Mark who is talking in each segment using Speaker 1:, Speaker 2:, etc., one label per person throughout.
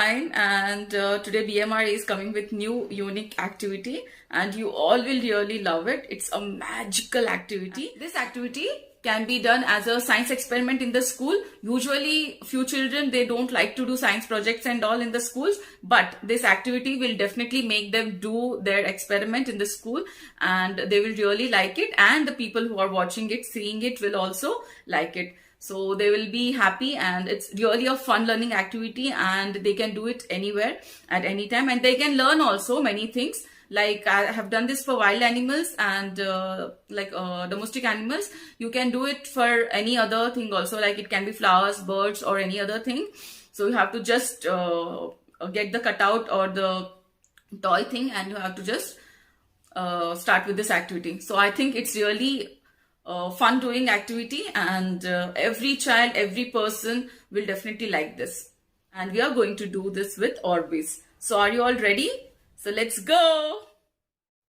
Speaker 1: fine, and today BMR is coming with new unique activity and you all will really love it. It's a magical activity. This activity can be done as a science experiment in the school. Usually few children, they don't like to do science projects and all in the schools, but this activity will definitely make them do their experiment in the school and they will really like it, and the people who are watching it, seeing it will also like it. So they will be happy, and it's really a fun learning activity and they can do it anywhere at any time, and they can learn also many things. Like I have done this for wild animals and domestic animals. You can do it for any other thing also, like it can be flowers, birds or any other thing. So you have to just get the cutout or the toy thing and you have to just start with this activity. So I think it's really fun doing activity, and every child, every person will definitely like this. And we are going to do this with Orbeez. So are you all ready? So let's go.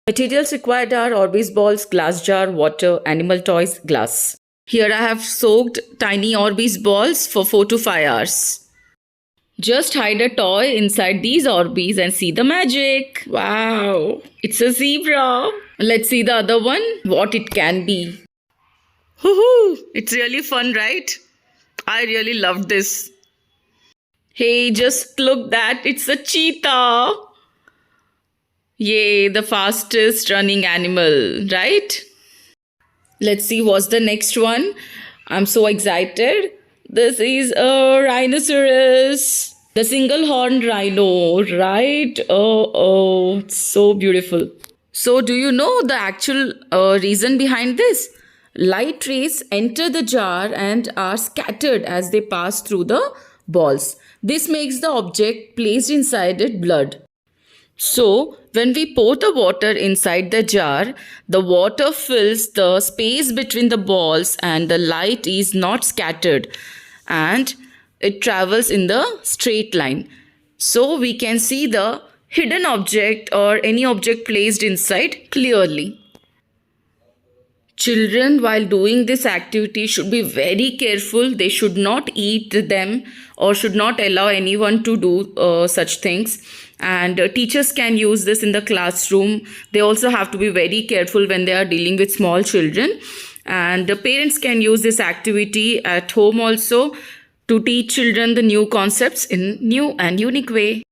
Speaker 1: Materials required are Orbeez balls, glass jar, water, animal toys, glass. Here I have soaked tiny Orbeez balls for 4 to 5 hours. Just hide a toy inside these Orbeez and see the magic. Wow, it's a zebra. Let's see the other one, what it can be. Woohoo! It's really fun, right? I really loved this. Hey, just look that, it's a cheetah. Yay, the fastest running animal, right? Let's see what's the next one. I'm so excited. This is a rhinoceros. The single horned rhino, right? Oh, it's so beautiful. So do you know the actual reason behind this? Light rays enter the jar and are scattered as they pass through the balls. This makes the object placed inside it blurred. So, when we pour the water inside the jar, the water fills the space between the balls and the light is not scattered and it travels in the straight line. So, we can see the hidden object or any object placed inside clearly. Children, while doing this activity, should be very careful. They should not eat them or should not allow anyone to do such things. And teachers can use this in the classroom. They also have to be very careful when they are dealing with small children. And the parents can use this activity at home also to teach children the new concepts in new and unique way.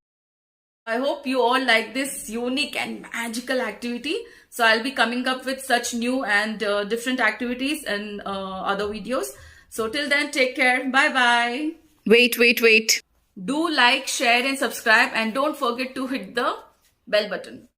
Speaker 1: I hope you all like this unique and magical activity. So I'll be coming up with such new and different activities in other videos. So till then, take care. Bye bye. Wait. Do like, share and subscribe, and don't forget to hit the bell button.